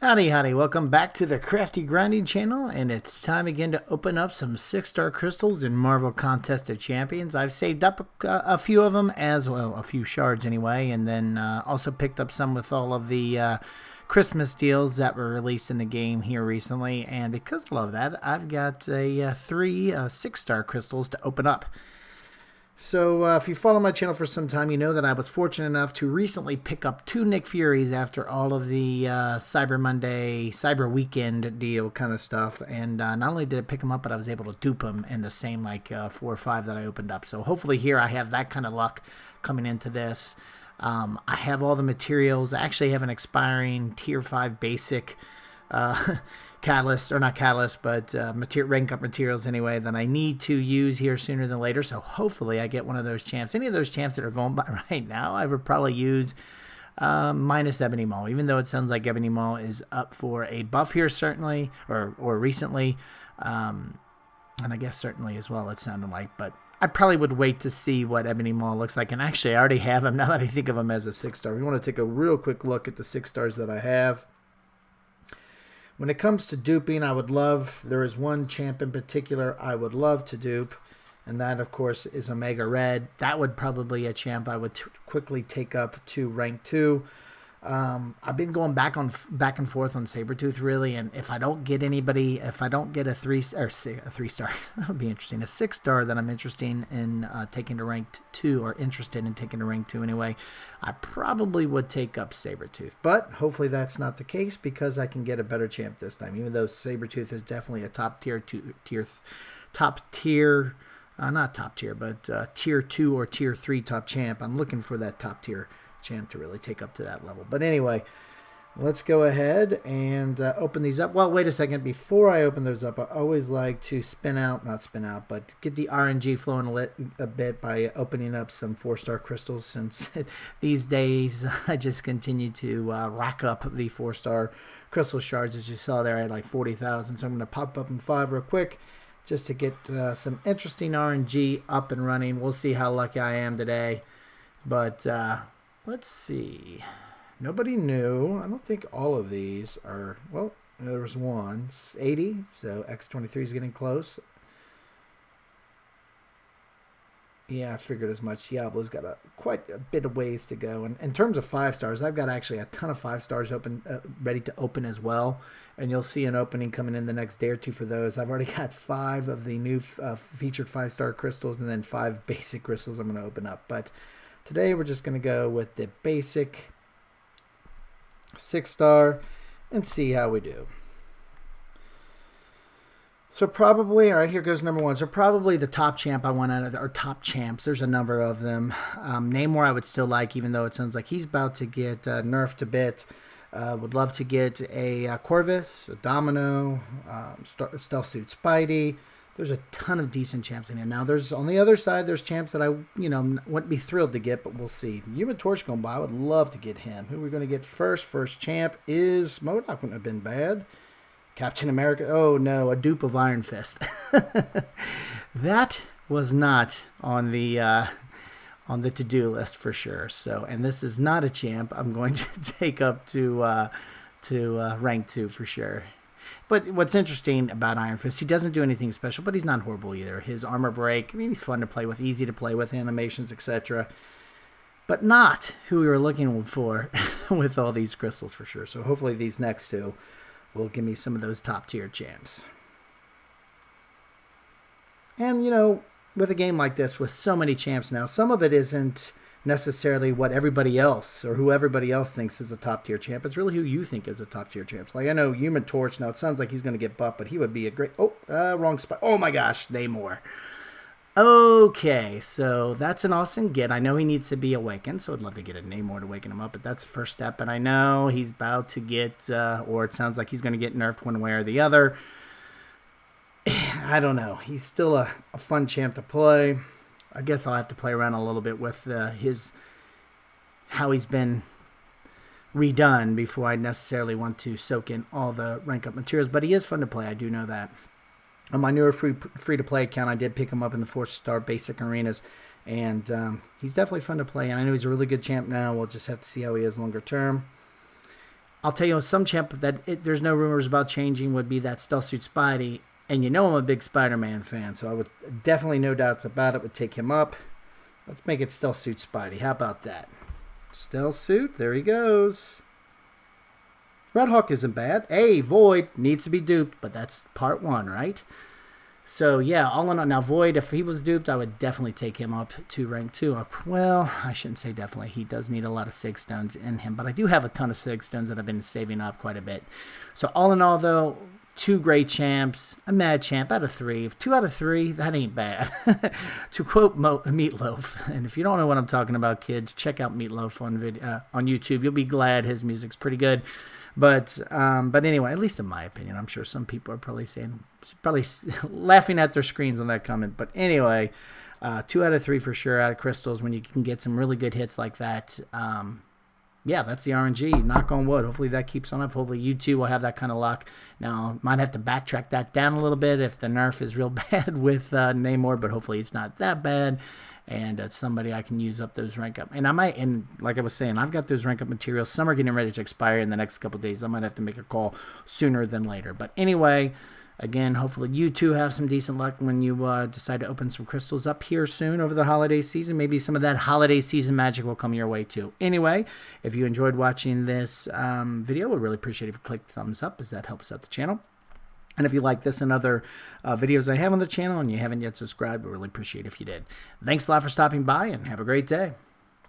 Howdy, howdy. Welcome back to the Crafty Grinding channel, and it's time again to open up some 6-star crystals in Marvel Contest of Champions. I've saved up a few of them as well, a few shards anyway, and then also picked up some with all of the Christmas deals that were released in the game here recently, and because of all of that, I've got three 6-star crystals to open up. So if you follow my channel for some time, you know that I was fortunate enough to recently pick up two Nick Furies after all of the Cyber Monday, Cyber Weekend deal kind of stuff. And not only did I pick them up, but I was able to dupe them in the same 4 or 5 that I opened up. So hopefully here I have that kind of luck coming into this. I have all the materials. I actually have an expiring Tier 5 basic catalyst, or not catalyst, but rank up materials anyway, that I need to use here sooner than later. So hopefully I get one of those champs. Any of those champs that are going by right now, I would probably use minus Ebony Maw, even though it sounds like Ebony Maw is up for a buff here certainly, or recently, and I guess certainly as well it sounded like, but I probably would wait to see what Ebony Maw looks like. And actually I already have him now that I think of him as a 6-star. We want to take a real quick look at the 6 stars that I have. When it comes to duping, there is one champ in particular I would love to dupe, and that, of course, is Omega Red. That would probably be a champ I would quickly take up to rank 2. I've been going back and forth on Sabretooth, really, and if I don't get anybody, if I don't get a 3-star, that would be interesting, a 6-star that I'm interested in taking to rank 2, or interested in taking to rank 2 anyway, I probably would take up Sabretooth. But hopefully that's not the case, because I can get a better champ this time, even though Sabretooth is definitely a not top tier, but tier 2 or tier 3 top champ. I'm looking for that top tier champ to really take up to that level. But anyway, let's go ahead and open these up. Well, wait a second. Before I open those up, I always like to but get the RNG flowing a bit by opening up some 4-star crystals, since these days I just continue to rack up the 4-star crystal shards. As you saw there, I had like 40,000, so I'm going to pop up in 5 real quick just to get some interesting RNG up and running. We'll see how lucky I am today, but let's see. Nobody knew. I don't think all of these are... Well, there was one. It's 80, so X23 is getting close. Yeah, I figured as much. Diablo's got quite a bit of ways to go. And in terms of 5 stars, I've got actually a ton of 5 stars ready to open as well. And you'll see an opening coming in the next day or two for those. I've already got 5 of the new featured 5-star crystals, and then 5 basic crystals I'm going to open up. But today we're just going to go with the basic 6-star and see how we do. So probably, all right, here goes number 1. So probably the top champ I want out of or top champs. There's a number of them. Namor I would still like, even though it sounds like he's about to get nerfed a bit. Would love to get a Corvus, a Domino, Stealth Suit Spidey. There's a ton of decent champs in here. Now, there's on the other side, there's champs that I, wouldn't be thrilled to get, but we'll see. Human Torch going by, I would love to get him. Who we're going to get first? First champ is MODOK. Wouldn't have been bad. Captain America. Oh no, a dupe of Iron Fist. That was not on the to-do list for sure. So, and this is not a champ I'm going to take up to rank 2 for sure. But what's interesting about Iron Fist, he doesn't do anything special, but he's not horrible either. His armor break, I mean, he's fun to play with, easy to play with, animations, etc. But not who we were looking for with all these crystals for sure. So hopefully these next 2 will give me some of those top tier champs. And, with a game like this, with so many champs now, some of it isn't necessarily what everybody else or who everybody else thinks is a top tier champ. It's really who you think is a top tier champ. Like, I know Human Torch, now it sounds like he's going to get buffed, but he would be a great... wrong spot. Oh my gosh, Namor. Okay, so that's an awesome get. I know he needs to be awakened, so I'd love to get a Namor to waken him up, but that's the first step. And I know he's about to get, or it sounds like he's going to get nerfed one way or the other. I don't know. He's still a fun champ to play. I guess I'll have to play around a little bit with how he's been redone before I necessarily want to soak in all the rank up materials. But he is fun to play. I do know that. On my newer free-to-play account, I did pick him up in the 4-star basic arenas, and he's definitely fun to play, and I know he's a really good champ now. We'll just have to see how he is longer term. I'll tell you some champ that there's no rumors about changing would be that Stealth Suit Spidey. And you know I'm a big Spider-Man fan, so I would definitely, no doubts about it, would take him up. Let's make it Stealth Suit Spidey. How about that? Stealth Suit, there he goes. Red Hawk isn't bad. Hey, Void needs to be duped, but that's part 1, right? So, yeah, all in all, now Void, if he was duped, I would definitely take him up to rank 2. Well, I shouldn't say definitely. He does need a lot of Sig Stones in him, but I do have a ton of Sig Stones that I've been saving up quite a bit. So, all in all, though, 2 great champs, a mad champ out of 3. 2 out of 3, that ain't bad. To quote Meatloaf, and if you don't know what I'm talking about, kids, check out Meatloaf on YouTube. You'll be glad his music's pretty good. But anyway, at least in my opinion, I'm sure some people are probably laughing at their screens on that comment. But anyway, 2 out of 3 for sure out of crystals when you can get some really good hits like that. Yeah, that's the RNG. Knock on wood. Hopefully that keeps on up. Hopefully you too will have that kind of luck. Now, might have to backtrack that down a little bit if the nerf is real bad with Namor, but hopefully it's not that bad. And somebody I can use up those rank up. And I might, and like I was saying, I've got those rank up materials. Some are getting ready to expire in the next couple of days. I might have to make a call sooner than later. But anyway, again, hopefully you too have some decent luck when you decide to open some crystals up here soon over the holiday season. Maybe some of that holiday season magic will come your way too. Anyway, if you enjoyed watching this video, we'd really appreciate it if you click the thumbs up, as that helps out the channel. And if you like this and other videos I have on the channel and you haven't yet subscribed, we really appreciate it if you did. Thanks a lot for stopping by and have a great day.